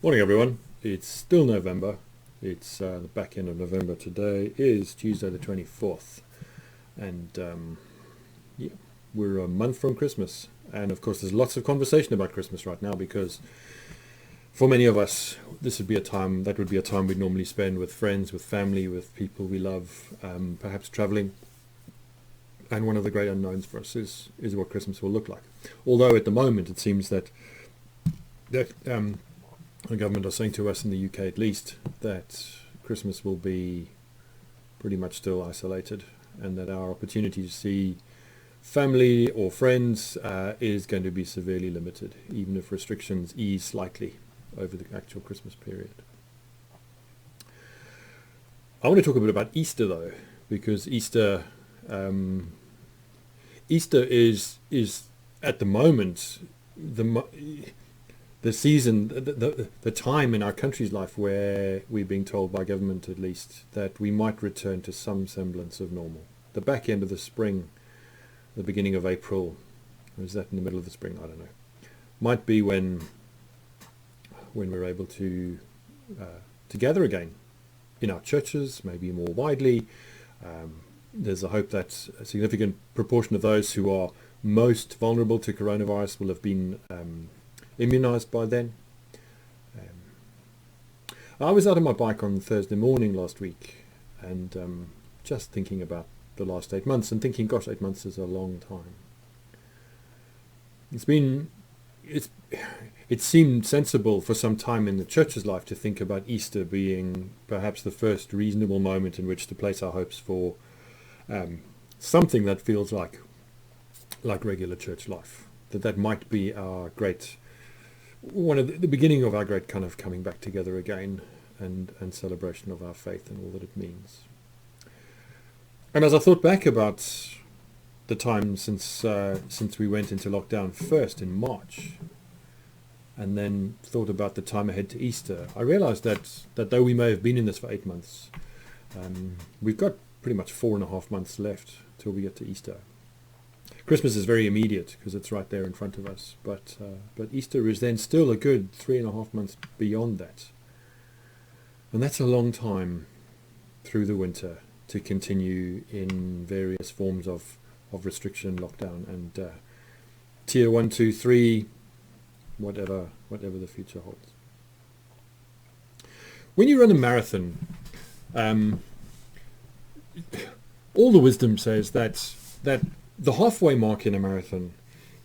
Morning, everyone. It's still November. It's the back end of November. Today is Tuesday the 24th. And yeah, we're a month from Christmas. And of course, there's lots of conversation about Christmas right now because for many of us, this would be a time, that would be a time we'd normally spend with friends, with family, with people we love, perhaps traveling. And one of the great unknowns for us is what Christmas will look like. Although at the moment, it seems that the government are saying to us in the UK at least that Christmas will be pretty much still isolated and that our opportunity to see family or friends is going to be severely limited, even if restrictions ease slightly over the actual Christmas period. I want to talk a bit about Easter though, because Easter is at the moment the season, the time in our country's life where we're being told by government at least that we might return to some semblance of normal. The back end of the spring, the beginning of April, or is that in the middle of the spring? I don't know. Might be when we're able to gather again in our churches, maybe more widely. There's a hope that a significant proportion of those who are most vulnerable to coronavirus will have been immunized by then. I was out on my bike on Thursday morning last week and just thinking about the last 8 months and thinking, gosh, 8 months is a long time. It seemed sensible for some time in the church's life to think about Easter being perhaps the first reasonable moment in which to place our hopes for something that feels like regular church life. That might be our great, one of the beginning of our great kind of coming back together again and celebration of our faith and all that it means. And as I thought back about the time since we went into lockdown first in March, and then thought about the time ahead to Easter, I realized that though we may have been in this for 8 months, we've got pretty much 4.5 months left till we get to Easter. Christmas is very immediate because it's right there in front of us, but Easter is then still a good 3.5 months beyond that. And that's a long time through the winter to continue in various forms of restriction, lockdown, and tier 1, 2, 3, whatever the future holds. When you run a marathon, all the wisdom says that the halfway mark in a marathon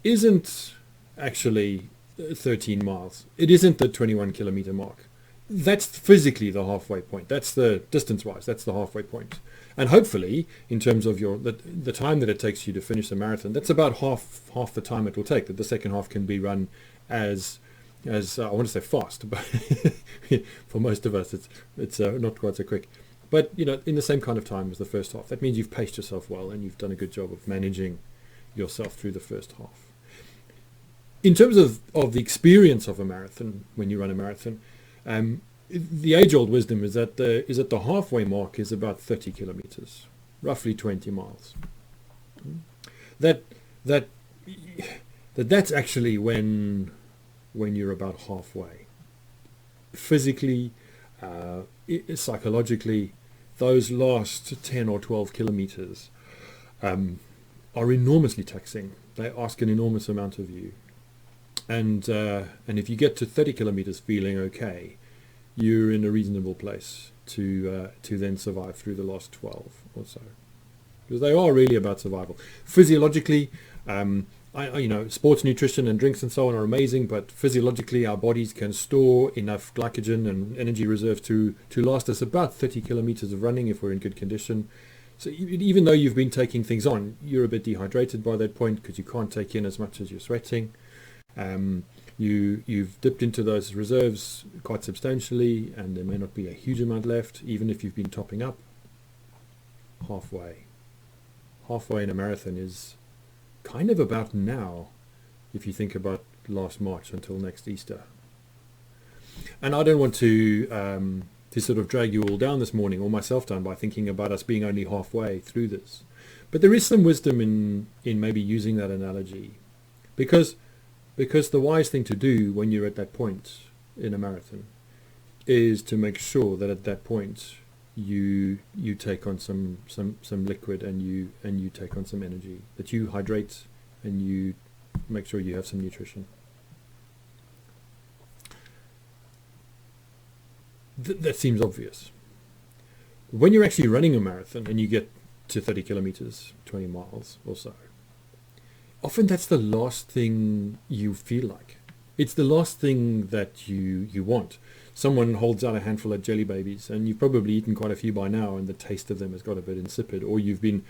isn't actually 13 miles. It isn't the 21 kilometer mark. That's physically the halfway point. That's the distance-wise. That's the halfway point. And hopefully, in terms of the time that it takes you to finish the marathon, that's about half the time it will take. That the second half can be run as I want to say fast, but for most of us, it's not quite so quick. But in the same kind of time as the first half. That means you've paced yourself well and you've done a good job of managing yourself through the first half. In terms of the experience of a marathon, when you run a marathon, the age-old wisdom is that the halfway mark is about 30 kilometers, roughly 20 miles. That's actually when you're about halfway. Physically, psychologically, those last 10 or 12 kilometers are enormously taxing. They ask an enormous amount of you. And if you get to 30 kilometers feeling okay, you're in a reasonable place to then survive through the last 12 or so. Because they are really about survival. Physiologically, sports nutrition and drinks and so on are amazing, but physiologically our bodies can store enough glycogen and energy reserves to last us about 30 kilometers of running if we're in good condition. So even though you've been taking things on, you're a bit dehydrated by that point because you can't take in as much as you're sweating. You've dipped into those reserves quite substantially and there may not be a huge amount left, even if you've been topping up. Halfway in a marathon is kind of about now, if you think about last March until next Easter. And I don't want to sort of drag you all down this morning, or myself down, by thinking about us being only halfway through this. But there is some wisdom in maybe using that analogy, because the wise thing to do when you're at that point in a marathon is to make sure that at that point you take on some liquid, and you take on some energy, that you hydrate and you make sure you have some nutrition. That seems obvious. When you're actually running a marathon and you get to 30 kilometers, 20 miles or so, often that's the last thing you feel like. It's the last thing that you want. Someone holds out a handful of jelly babies, and you've probably eaten quite a few by now, and the taste of them has got a bit insipid. Or you've been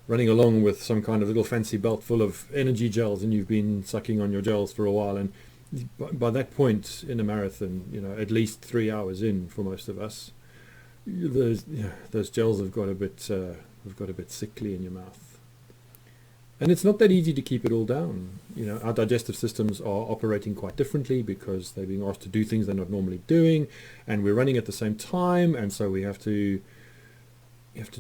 running along with some kind of little fancy belt full of energy gels, and you've been sucking on your gels for a while. And by that point in a marathon, at least 3 hours in for most of us, those gels have got a bit sickly in your mouth. And it's not that easy to keep it all down. Our digestive systems are operating quite differently because they're being asked to do things they're not normally doing, and we're running at the same time, and so you have to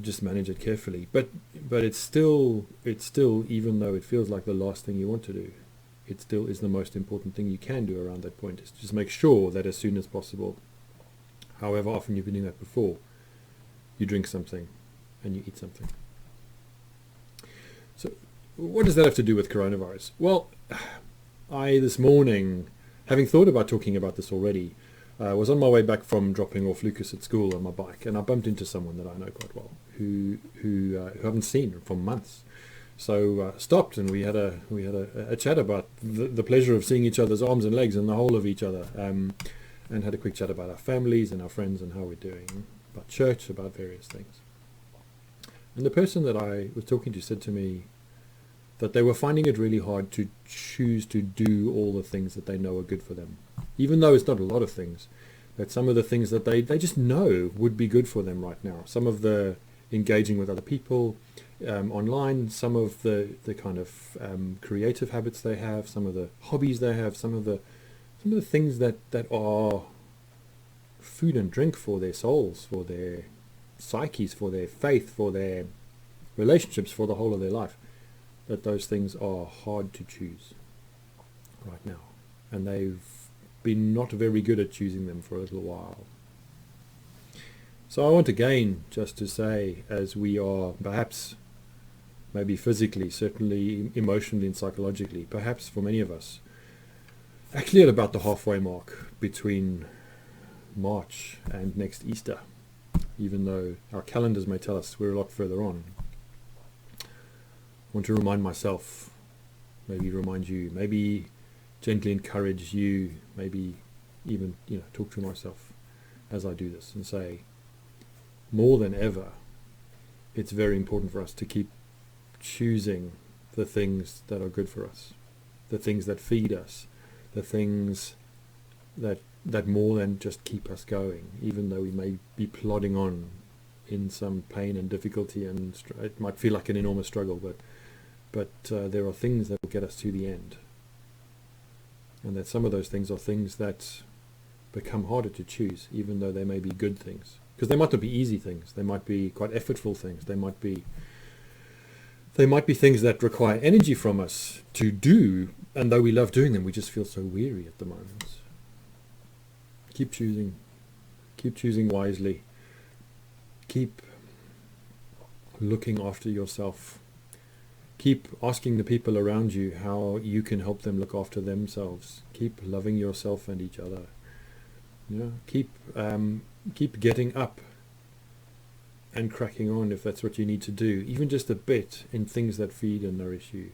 just manage it carefully. But it's still, even though it feels like the last thing you want to do, it still is the most important thing you can do around that point, is just make sure that as soon as possible, however often you've been doing that before, you drink something and you eat something. So what does that have to do with coronavirus? Well, I this morning, having thought about talking about this already, was on my way back from dropping off Lucas at school on my bike, and I bumped into someone that I know quite well who I haven't seen for months. So stopped, and we had a chat about the pleasure of seeing each other's arms and legs and the whole of each other, and had a quick chat about our families and our friends and how we're doing, about church, about various things. And the person that I was talking to said to me that they were finding it really hard to choose to do all the things that they know are good for them, even though it's not a lot of things, but some of the things that they just know would be good for them right now. Some of the engaging with other people online, some of the kind of creative habits they have, some of the hobbies they have, some of the things that are food and drink for their souls, for their psyches, for their faith, for their relationships, for the whole of their life, that those things are hard to choose right now. And they've been not very good at choosing them for a little while. So I want again just to say, as we are perhaps, maybe physically, certainly emotionally and psychologically, perhaps for many of us, actually at about the halfway mark between March and next Easter, even though our calendars may tell us we're a lot further on. I want to remind myself, maybe remind you, maybe gently encourage you, maybe even talk to myself as I do this and say, more than ever, it's very important for us to keep choosing the things that are good for us, the things that feed us, the things that more than just keep us going, even though we may be plodding on in some pain and difficulty, and it might feel like an enormous struggle, but there are things that will get us to the end, and that some of those things are things that become harder to choose, even though they may be good things, because they might not be easy things, they might be quite effortful things, they might be things that require energy from us to do, and though we love doing them, we just feel so weary at the moment. Keep choosing wisely, keep looking after yourself, keep asking the people around you how you can help them look after themselves, keep loving yourself and each other, keep getting up and cracking on if that's what you need to do, even just a bit, in things that feed and nourish you.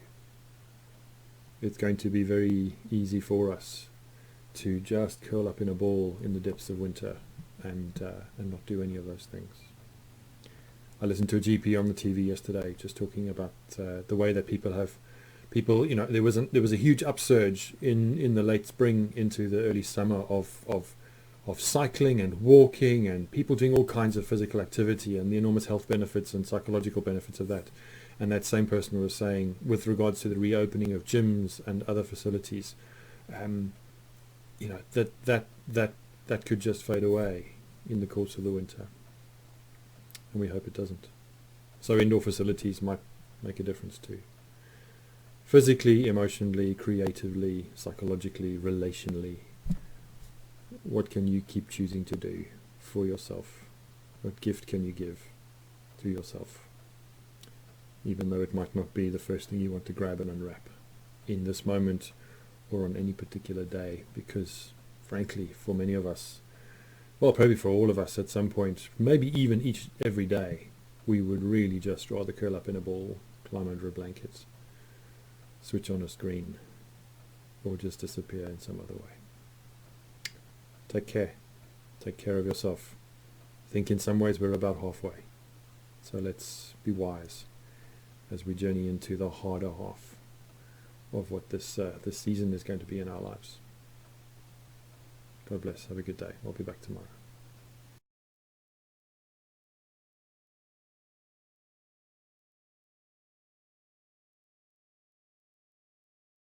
It's going to be very easy for us to just curl up in a ball in the depths of winter and not do any of those things. I listened to a GP on the TV yesterday just talking about the way that people, there was a huge upsurge in the late spring into the early summer of cycling and walking and people doing all kinds of physical activity and the enormous health benefits and psychological benefits of that. And that same person was saying, with regards to the reopening of gyms and other facilities, that could just fade away in the course of the winter, and we hope it doesn't. So indoor facilities might make a difference too, physically, emotionally, creatively, psychologically, relationally. What can you keep choosing to do for yourself? What gift can you give to yourself? Even though it might not be the first thing you want to grab and unwrap in this moment or on any particular day, because frankly, for many of us, well, probably for all of us at some point, maybe even every day, we would really just rather curl up in a ball, climb under a blanket, switch on a screen, or just disappear in some other way. Take care. Take care of yourself. I think in some ways we're about halfway. So let's be wise as we journey into the harder half of what this season is going to be in our lives. God bless. Have a good day. I'll be back tomorrow.